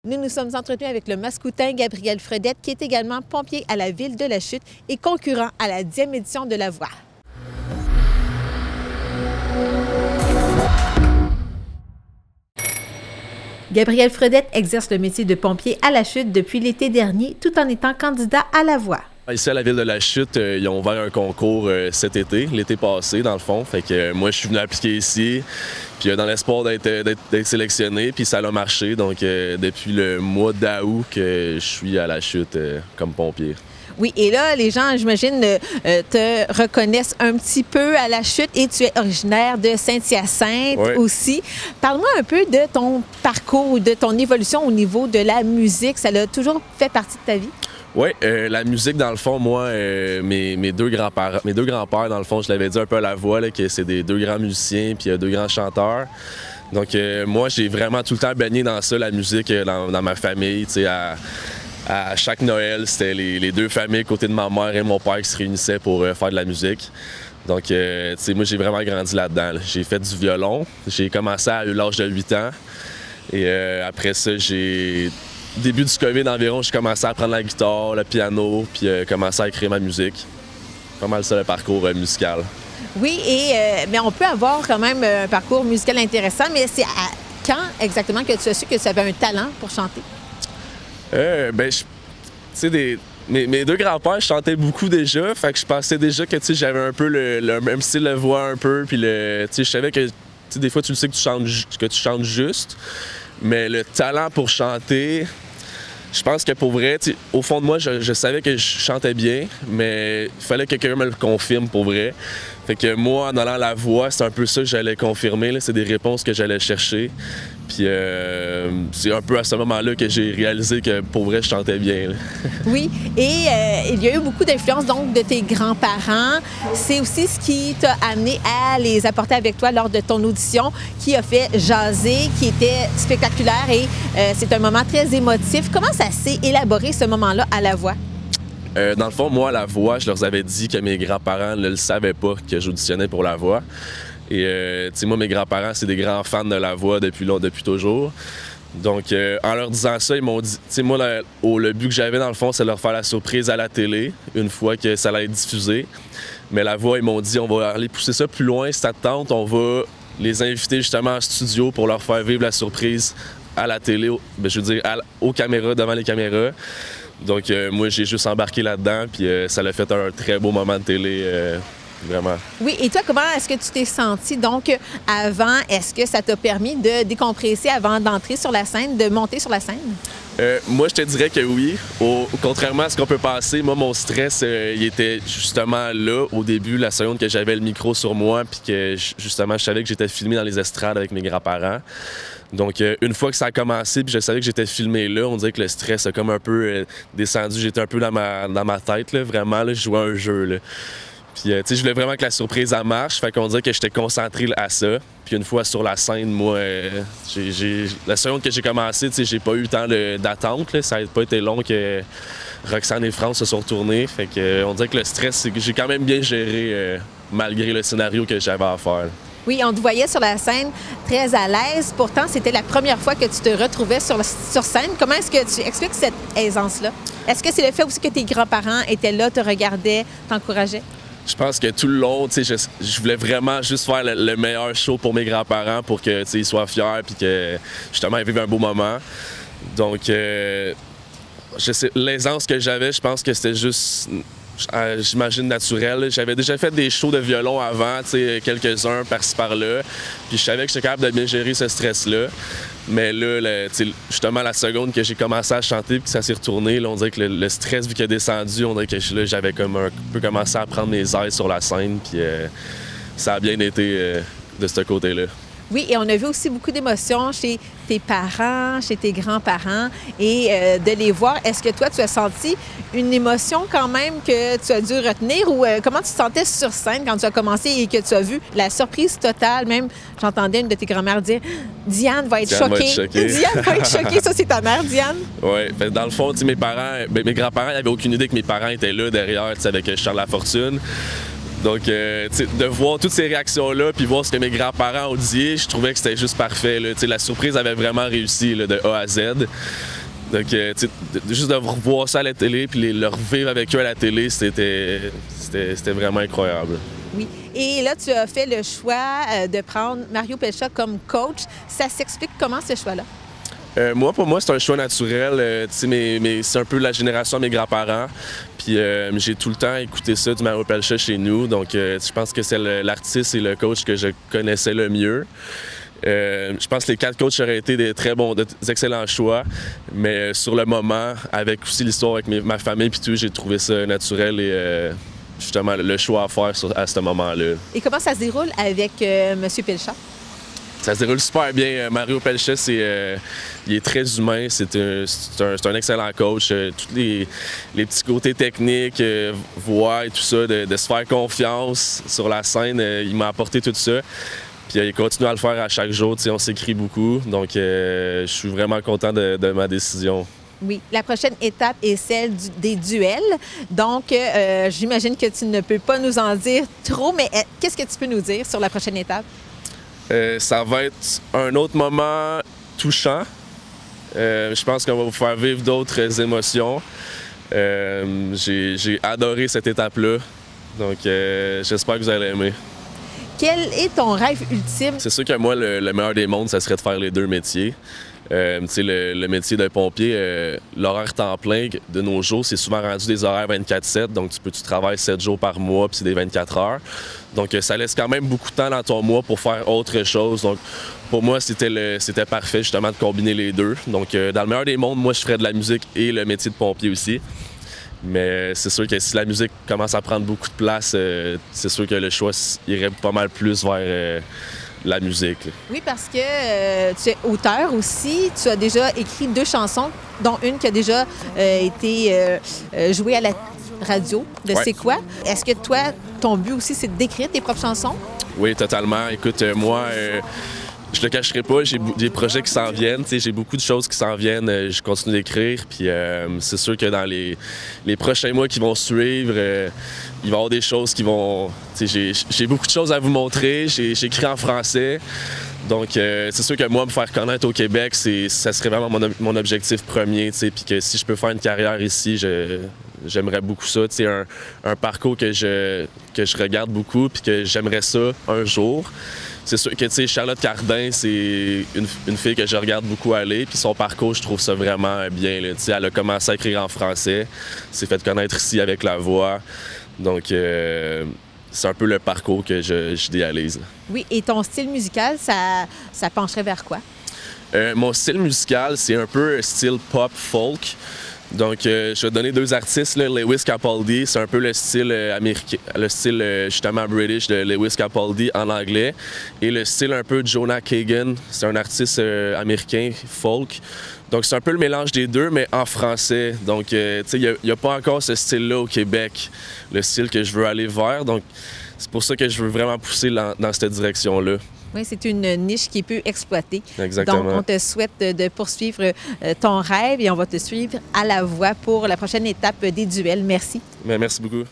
Nous nous sommes entretenus avec le Mascoutin Gabriel Fredette, qui est également pompier à la Ville de la Chute et concurrent à la 10e édition de La Voix. Gabriel Fredette exerce le métier de pompier à la Chute depuis l'été dernier, tout en étant candidat à La Voix. Ici à la Ville de la Chute, ils ont ouvert un concours cet été, l'été passé dans le fond. Fait que moi je suis venu appliquer ici, puis dans l'espoir d'être sélectionné, puis ça a marché. Donc depuis le mois d'août que je suis à la Chute comme pompier. Oui, et là, les gens, j'imagine, te reconnaissent un petit peu à la Chute et tu es originaire de Saint-Hyacinthe aussi. Parle-moi un peu de ton parcours, de ton évolution au niveau de la musique. Ça a toujours fait partie de ta vie? Oui, la musique, dans le fond, moi, mes deux grands-pères, dans le fond, je l'avais dit un peu à La Voix, là, que c'est des deux grands musiciens puis deux grands chanteurs. Donc, moi, j'ai vraiment tout le temps baigné dans ça, la musique, dans ma famille, tu sais, à chaque Noël, c'était les deux familles, côté de ma mère et mon père, qui se réunissaient pour faire de la musique. Donc, tu sais, moi, j'ai vraiment grandi là-dedans. Là. J'ai fait du violon. J'ai commencé à l'âge de 8 ans. Et après ça, début du COVID environ, j'ai commencé à apprendre la guitare, le piano, puis commencé à écrire ma musique. Pas mal ça, le parcours musical. Oui, mais on peut avoir quand même un parcours musical intéressant, mais c'est quand exactement que tu as su que tu avais un talent pour chanter? Tu sais, mes deux grands-pères chantaient beaucoup déjà, fait que je pensais déjà que j'avais un peu le même style de voix un peu, puis je savais que des fois tu le sais que tu chantes juste, mais le talent pour chanter, je pense que pour vrai, au fond de moi, je savais que je chantais bien, mais il fallait que quelqu'un me le confirme pour vrai. Fait que moi, en allant à La Voix, c'est un peu ça que j'allais confirmer, c'est des réponses que j'allais chercher. Puis c'est un peu à ce moment-là que j'ai réalisé que pour vrai, je chantais bien. Là. Oui, et il y a eu beaucoup d'influence donc de tes grands-parents. C'est aussi ce qui t'a amené à les apporter avec toi lors de ton audition, qui a fait jaser, qui était spectaculaire et c'est un moment très émotif. Comment ça s'est élaboré ce moment-là à La Voix? Dans le fond, moi, à La Voix, je leur avais dit que mes grands-parents ne le savaient pas que j'auditionnais pour La Voix. Et tu sais, moi, mes grands-parents, c'est des grands fans de La Voix depuis toujours. Donc, en leur disant ça, ils m'ont dit... Tu sais, moi, le but que j'avais, dans le fond, c'est de leur faire la surprise à la télé, une fois que ça allait être diffusé. Mais La Voix, ils m'ont dit, on va aller pousser ça plus loin, si ça te tente, on va les inviter justement en studio pour leur faire vivre la surprise à la télé, je veux dire, aux caméras, devant les caméras. Donc, moi, j'ai juste embarqué là-dedans, puis ça l'a fait un très beau moment de télé, vraiment. Oui, et toi, comment est-ce que tu t'es senti donc avant? Est-ce que ça t'a permis de décompresser avant d'entrer sur la scène, de monter sur la scène? Moi, je te dirais que oui. Contrairement à ce qu'on peut penser, moi, mon stress, il était justement là, au début, la seconde que j'avais le micro sur moi, puis que, justement, je savais que j'étais filmé dans les estrades avec mes grands-parents. Donc, une fois que ça a commencé, puis je savais que j'étais filmé là, on dirait que le stress a comme un peu descendu. J'étais un peu dans ma tête, là, vraiment, là, je jouais un jeu, là. Puis, tu sais, je voulais vraiment que la surprise en marche, fait qu'on dirait que j'étais concentré à ça. Puis une fois sur la scène, moi, la seconde que j'ai commencé, tu sais, j'ai pas eu tant d'attente, là. Ça n'a pas été long que Roxane et France se sont retournés. Fait que, on dirait que le stress, c'est que j'ai quand même bien géré, malgré le scénario que j'avais à faire. Oui, on te voyait sur la scène très à l'aise. Pourtant, c'était la première fois que tu te retrouvais sur scène. Comment est-ce que tu expliques cette aisance-là? Est-ce que c'est le fait aussi que tes grands-parents étaient là, te regardaient, t'encourageaient? Je pense que tout le long, tu sais, je voulais vraiment juste faire le meilleur show pour mes grands-parents pour que, tu sais, ils soient fiers puis que, justement, ils vivent un beau moment. Donc, l'aisance que j'avais, je pense que c'était juste... j'imagine naturel. J'avais déjà fait des shows de violon avant, quelques-uns par-ci par-là. Puis je savais que j'étais capable de bien gérer ce stress-là. Mais là, justement, la seconde que j'ai commencé à chanter puis que ça s'est retourné, là, on dirait que le stress, vu qu'il a descendu, on dirait que j'avais comme un peu commencé à prendre mes aises sur la scène. Puis ça a bien été de ce côté-là. Oui, et on a vu aussi beaucoup d'émotions chez tes parents, chez tes grands-parents, et de les voir. Est-ce que toi, tu as senti une émotion quand même que tu as dû retenir ou comment tu te sentais sur scène quand tu as commencé et que tu as vu la surprise totale? Même, j'entendais une de tes grand-mères dire « Diane va être choquée ». Diane va être choquée. Ça, c'est ta mère, Diane? Oui. Dans le fond, mes grands-parents n'avaient aucune idée que mes parents étaient là derrière, avec Charles Lafortune. Donc, de voir toutes ces réactions-là, puis voir ce que mes grands-parents ont dit, je trouvais que c'était juste parfait. Là. La surprise avait vraiment réussi là, de A à Z. Donc, juste de revoir ça à la télé puis le revivre avec eux à la télé, c'était vraiment incroyable. Oui. Et là, tu as fait le choix de prendre Mario Pelchat comme coach. Ça s'explique comment ce choix-là? Pour moi, c'est un choix naturel. C'est un peu la génération de mes grands-parents. Puis j'ai tout le temps écouté ça du Mario Pelchat chez nous. Donc, je pense que c'est l'artiste et le coach que je connaissais le mieux. Je pense que les 4 coachs auraient été des excellents choix. Mais sur le moment, avec aussi l'histoire avec ma famille puis tout, j'ai trouvé ça naturel et justement le choix à faire à ce moment-là. Et comment ça se déroule avec M. Pelchat? Ça se déroule super bien. Mario Pelchat, il est très humain. C'est un excellent coach. Tous les petits côtés techniques, voix et tout ça, de se faire confiance sur la scène, il m'a apporté tout ça. Puis il continue à le faire à chaque jour. On s'écrit beaucoup. Donc, je suis vraiment content de ma décision. Oui. La prochaine étape est celle des duels. Donc, j'imagine que tu ne peux pas nous en dire trop, mais qu'est-ce que tu peux nous dire sur la prochaine étape? Ça va être un autre moment touchant. Je pense qu'on va vous faire vivre d'autres émotions. J'ai adoré cette étape-là. Donc, j'espère que vous allez aimer. Quel est ton rêve ultime? C'est sûr que moi, le meilleur des mondes, ça serait de faire les 2 métiers. Le métier de pompier, l'horaire temps plein de nos jours, c'est souvent rendu des horaires 24/7. Donc, tu travailles 7 jours par mois, puis c'est des 24 heures. Donc, ça laisse quand même beaucoup de temps dans ton mois pour faire autre chose. Donc, pour moi, c'était parfait, justement, de combiner les deux. Donc, dans le meilleur des mondes, moi, je ferais de la musique et le métier de pompier aussi. Mais c'est sûr que si la musique commence à prendre beaucoup de place, c'est sûr que le choix irait pas mal plus vers la musique. Oui, parce que tu es auteur aussi. Tu as déjà écrit 2 chansons, dont une qui a déjà été jouée à la radio de C'est quoi? Est-ce que toi, ton but aussi, c'est d'écrire tes propres chansons? Oui, totalement. Écoute, moi, je le cacherai pas, j'ai des projets qui s'en viennent. J'ai beaucoup de choses qui s'en viennent. Je continue d'écrire. Puis c'est sûr que dans les prochains mois qui vont suivre, il va y avoir des choses qui vont... J'ai beaucoup de choses à vous montrer. J'écris en français. Donc, c'est sûr que moi, me faire connaître au Québec, ça serait vraiment mon objectif premier. Puis que si je peux faire une carrière ici, j'aimerais beaucoup ça. Un parcours que je regarde beaucoup puis que j'aimerais ça un jour. C'est sûr que Charlotte Cardin, c'est une fille que je regarde beaucoup aller. Puis son parcours, je trouve ça vraiment bien. Là. Elle a commencé à écrire en français. S'est fait connaître ici avec la voix. Donc, c'est un peu le parcours que j'idéalise. Oui, et ton style musical, ça pencherait vers quoi? Mon style musical, c'est un peu style pop-folk. Donc, je vais te donner 2 artistes, là. Lewis Capaldi, c'est un peu le style américain, le style justement british de Lewis Capaldi en anglais. Et le style un peu Jonah Kagan, c'est un artiste américain folk. Donc, c'est un peu le mélange des deux, mais en français. Donc, tu sais, il n'y a pas encore ce style-là au Québec, le style que je veux aller vers. Donc, c'est pour ça que je veux vraiment pousser dans cette direction-là. Oui, c'est une niche qui est peu exploitée. Exactement. Donc, on te souhaite de poursuivre ton rêve et on va te suivre à la voix pour la prochaine étape des duels. Merci. Merci beaucoup.